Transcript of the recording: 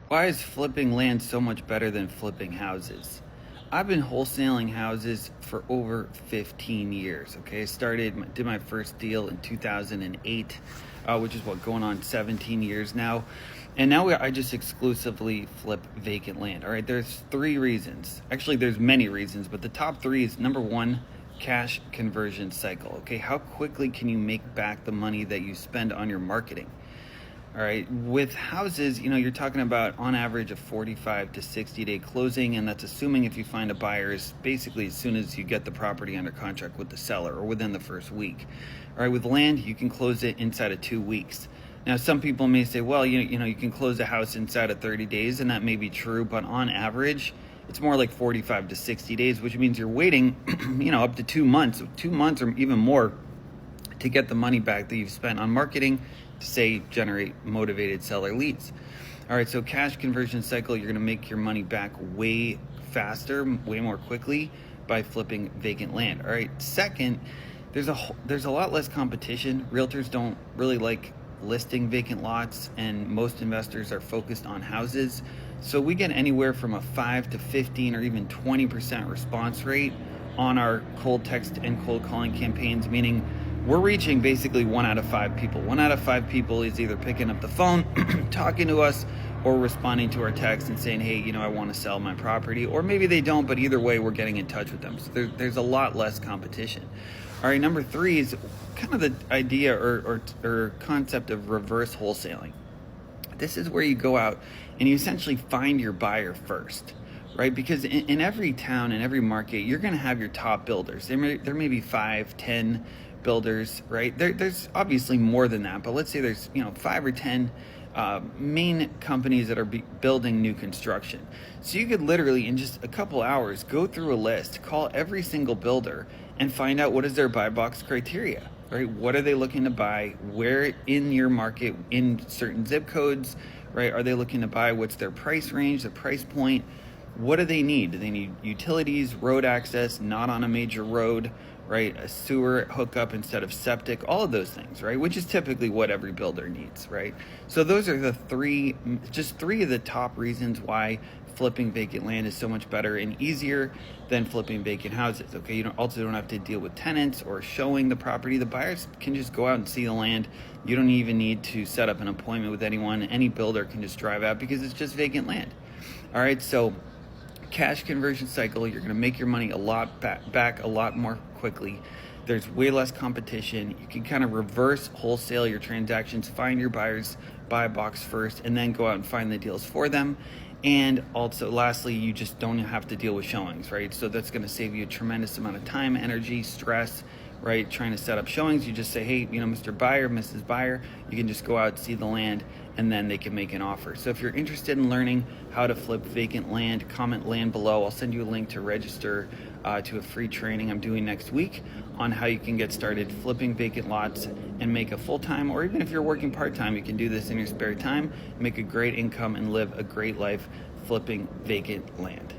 Why is flipping land so much better than flipping houses? I've been wholesaling houses for over 15 years. Okay, did my first deal in 2008, which is going on 17 years now. And now I just exclusively flip vacant land. All right, there's three reasons. Actually, there's many reasons, but the top three is number one, cash conversion cycle. Okay, how quickly can you make back the money that you spend on your marketing? All right, with houses, you're talking about on average a 45 to 60 day closing, and that's assuming if you find a buyer is basically as soon as you get the property under contract with the seller or within the first week. All right, with land, you can close it inside of 2 weeks. Now, some people may say, well, you can close a house inside of 30 days, and that may be true, but on average, it's more like 45 to 60 days, which means you're waiting, up to 2 months, 2 months or even more to get the money back that you've spent on marketing to, say, generate motivated seller leads. All right, so cash conversion cycle, you're gonna make your money back way faster, way more quickly by flipping vacant land. All right, second, there's a lot less competition. Realtors don't really like listing vacant lots, and most investors are focused on houses. So we get anywhere from a 5 to 15 or even 20% response rate on our cold text and cold calling campaigns, meaning we're reaching basically 1 out of 5 people. 1 out of 5 people is either picking up the phone, talking to us, or responding to our text and saying, hey, I want to sell my property. Or maybe they don't, but either way, we're getting in touch with them. So there's a lot less competition. All right, number 3 is kind of the idea or concept of reverse wholesaling. This is where you go out and you essentially find your buyer first. Right, because in every town, in every market, you're going to have your top builders. There may be 5, 10 builders, right? There's obviously more than that, but let's say there's 5 or 10 main companies that are building new construction. So you could literally in just a couple hours go through a list, call every single builder, and find out what is their buy box criteria. Right? What are they looking to buy? Where in your market, in certain zip codes, right? Are they looking to buy? What's their price range, the price point? What do they need? Do they need utilities, road access, not on a major road, right? A sewer hookup instead of septic, all of those things, right? Which is typically what every builder needs, right? So those are just three of the top reasons why flipping vacant land is so much better and easier than flipping vacant houses. Okay, you also don't have to deal with tenants or showing the property. The buyers can just go out and see the land. You don't even need to set up an appointment with anyone. Any builder can just drive out because it's just vacant land. All right, so cash conversion cycle, you're going to make your money a lot back a lot more quickly. There's way less competition. You can kind of reverse wholesale your transactions, find your buyers, buy a box first, and then go out and find the deals for them. And also, lastly, you just don't have to deal with showings, right? So that's going to save you a tremendous amount of time, energy, stress, right? Trying to set up showings. You just say, hey, Mr. Buyer, Mrs. Buyer, you can just go out, see the land, and then they can make an offer. So if you're interested in learning how to flip vacant land, comment land below. I'll send you a link to register to a free training I'm doing next week on how you can get started flipping vacant lots and make a full-time, or even if you're working part-time, you can do this in your spare time, make a great income and live a great life flipping vacant land.